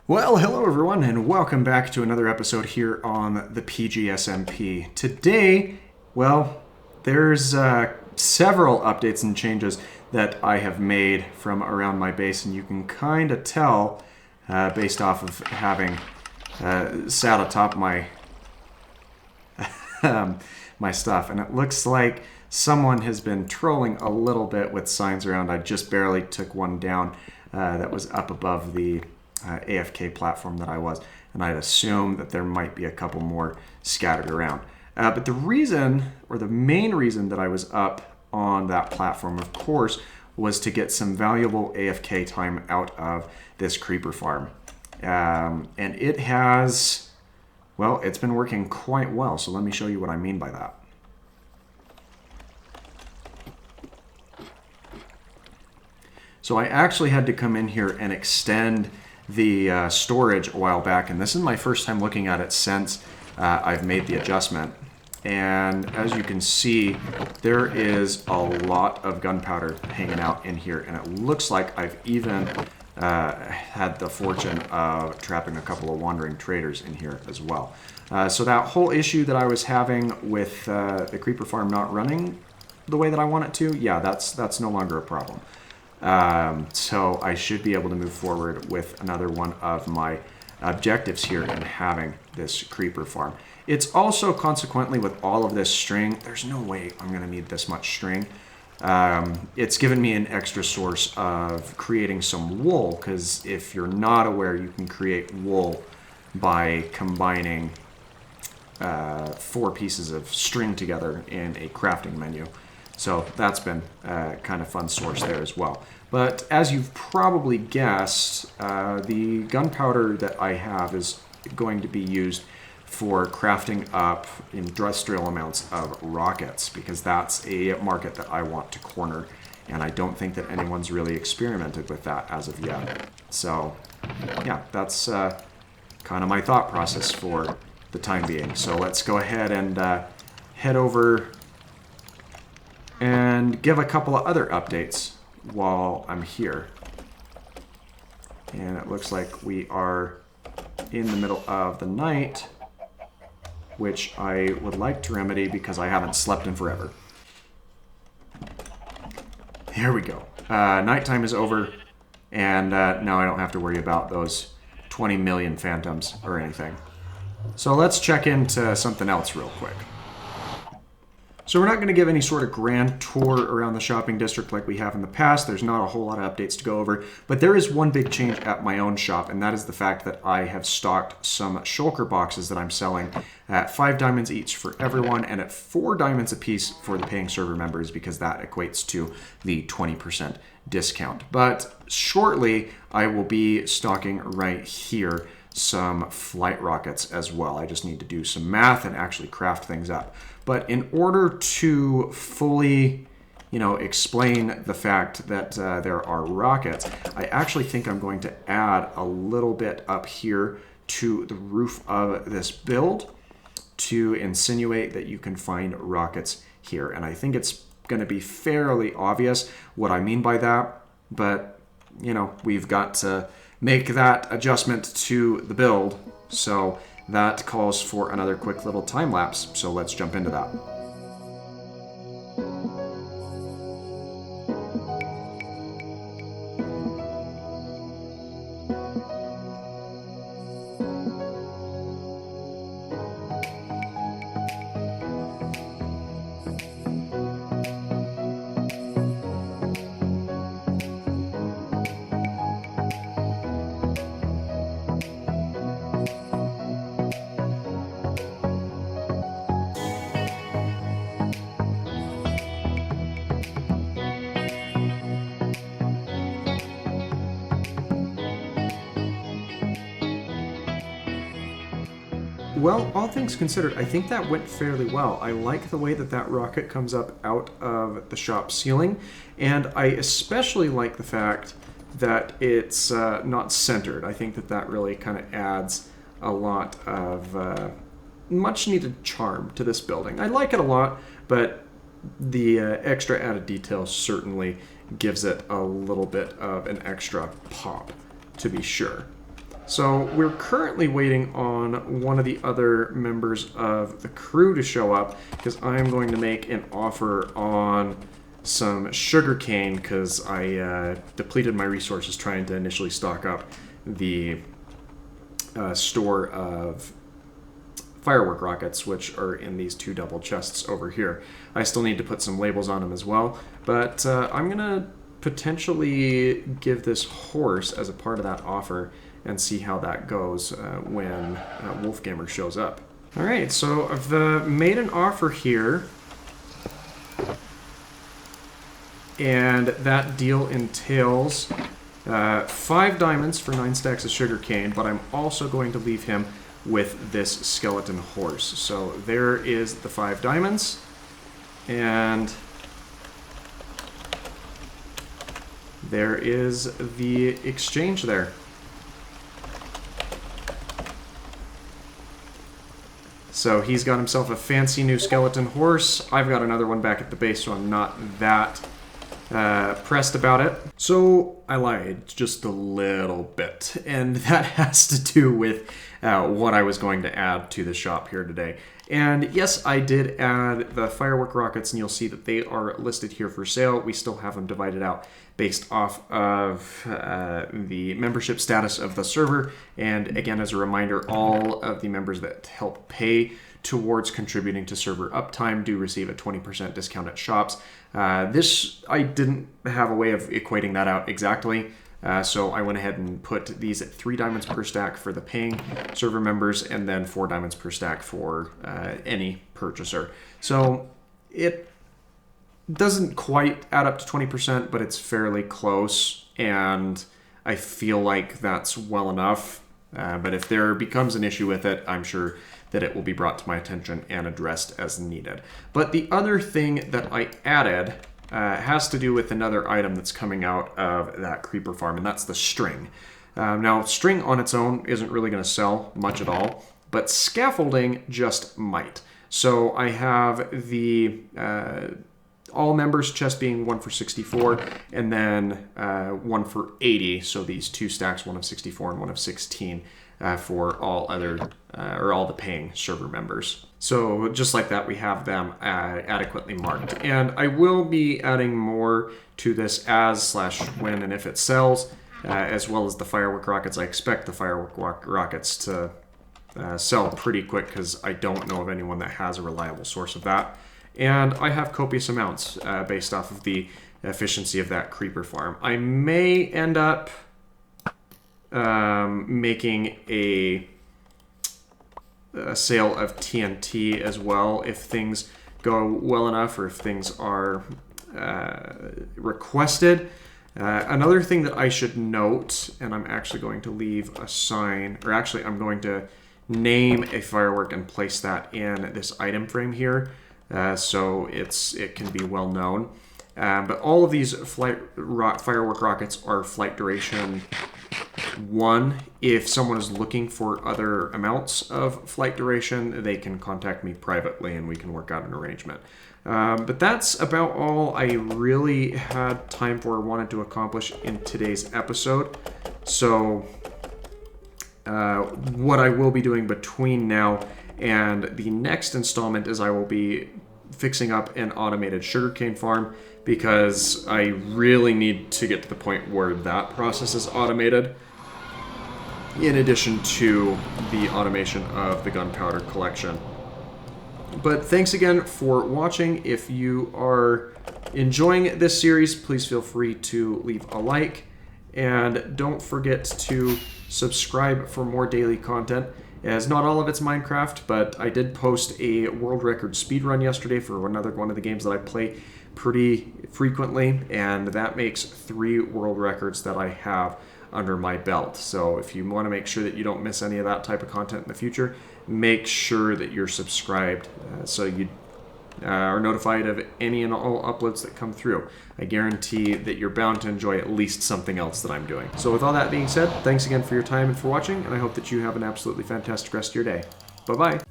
Well, hello everyone, and welcome back to another episode here on the PGSMP. Today, well, there's several updates and changes that I have made from around my base, and you can kind of tell based off of having sat atop my my stuff, and it looks like someone has been trolling a little bit with signs around. I just barely took one down that was up above the AFK platform that I was, and I'd assume that there might be a couple more scattered around. But the reason, or the main reason that I was up on that platform, of course, was to get some valuable AFK time out of this creeper farm. And it has, well, it's been working quite well, so let me show you what I mean by that. So I actually had to come in here and extend the storage a while back, and this is my first time looking at it since I've made the adjustment. And as you can see, there is a lot of gunpowder hanging out in here, and it looks like I've even had the fortune of trapping a couple of wandering traders in here as well. So that whole issue that I was having with the creeper farm not running the way that I want it to, yeah, that's no longer a problem. So I should be able to move forward with another one of my objectives here in having this creeper farm. It's also, consequently, with all of this string, there's no way I'm going to need this much string. It's given me an extra source of creating some wool, because if you're not aware, you can create wool by combining 4 pieces of string together in a crafting menu. So that's been a kind of fun source there as well. But as you've probably guessed, the gunpowder that I have is going to be used for crafting up industrial amounts of rockets, because that's a market that I want to corner, and I don't think that anyone's really experimented with that as of yet. So yeah, that's kind of my thought process for the time being. So let's go ahead and head over and give a couple of other updates while I'm here. And it looks like we are in the middle of the night, which I would like to remedy because I haven't slept in forever. Here we go. Nighttime is over, and now I don't have to worry about those 20 million phantoms or anything. So let's check into something else real quick. So we're not going to give any sort of grand tour around the shopping district like we have in the past. There's not a whole lot of updates to go over, but there is one big change at my own shop, and that is the fact that I have stocked some shulker boxes that I'm selling at 5 diamonds each for everyone, and at 4 diamonds a piece for the paying server members, because that equates to the 20% discount. But shortly, I will be stocking right here some flight rockets as well. I just need to do some math and actually craft things up. But in order to fully, explain the fact that there are rockets, I actually think I'm going to add a little bit up here to the roof of this build to insinuate that you can find rockets here. And I think it's going to be fairly obvious what I mean by that. But, we've got to make that adjustment to the build. So that calls for another quick little time lapse, so let's jump into that. Well, all things considered, I think that went fairly well. I like the way that rocket comes up out of the shop ceiling, and I especially like the fact that it's not centered. I think that really kind of adds a lot of much needed charm to this building. I like it a lot, but the extra added detail certainly gives it a little bit of an extra pop, to be sure. So we're currently waiting on one of the other members of the crew to show up because I'm going to make an offer on some sugarcane because I depleted my resources trying to initially stock up the store of firework rockets, which are in these 2 double chests over here. I still need to put some labels on them as well, but I'm going to potentially give this horse as a part of that offer and see how that goes when Wolfgamer shows up. All right, so I've made an offer here, and that deal entails 5 diamonds for 9 stacks of sugarcane, but I'm also going to leave him with this skeleton horse. So there is the 5 diamonds, and there is the exchange there. So he's got himself a fancy new skeleton horse. I've got another one back at the base, so I'm not that pressed about it. So I lied just a little bit, and that has to do with what I was going to add to the shop here today. And yes, I did add the firework rockets, and you'll see that they are listed here for sale. We still have them divided out based off of the membership status of the server. And again, as a reminder, all of the members that help pay towards contributing to server uptime do receive a 20% discount at shops. This, I didn't have a way of equating that out exactly. So I went ahead and put these at 3 diamonds per stack for the paying server members, and then 4 diamonds per stack for any purchaser. So it doesn't quite add up to 20%, but it's fairly close, and I feel like that's well enough. But if there becomes an issue with it, I'm sure that it will be brought to my attention and addressed as needed. But the other thing that I added has to do with another item that's coming out of that creeper farm, and that's the string. Now, string on its own isn't really going to sell much at all, but scaffolding just might. So I have the all members chest being 1 for 64, and then 1 for 80. So these 2 stacks, 1 of 64 and 1 of 16, for all other or all the paying server members. So just like that, we have them adequately marked. And I will be adding more to this when and if it sells, as well as the firework rockets. I expect the firework rockets to sell pretty quick because I don't know of anyone that has a reliable source of that. And I have copious amounts based off of the efficiency of that creeper farm. I may end up making a sale of TNT as well if things go well enough, or if things are requested. Another thing that I should note, and I'm actually going to leave a sign, or actually I'm going to name a firework and place that in this item frame here, so it can be well known. But all of these firework rockets are flight duration 1. If someone is looking for other amounts of flight duration, they can contact me privately and we can work out an arrangement. But that's about all I really had time for or wanted to accomplish in today's episode. So what I will be doing between now and the next installment is I will be fixing up an automated sugarcane farm, because I really need to get to the point where that process is automated, in addition to the automation of the gunpowder collection. But thanks again for watching. If you are enjoying this series, please feel free to leave a like, and don't forget to subscribe for more daily content. As not all of it's Minecraft, but I did post a world record speedrun yesterday for another one of the games that I play pretty frequently, and that makes 3 world records that I have under my belt. So if you want to make sure that you don't miss any of that type of content in the future, make sure that you're subscribed so you are notified of any and all uploads that come through. I guarantee that you're bound to enjoy at least something else that I'm doing. So with all that being said, thanks again for your time and for watching, and I hope that you have an absolutely fantastic rest of your day. Bye-bye.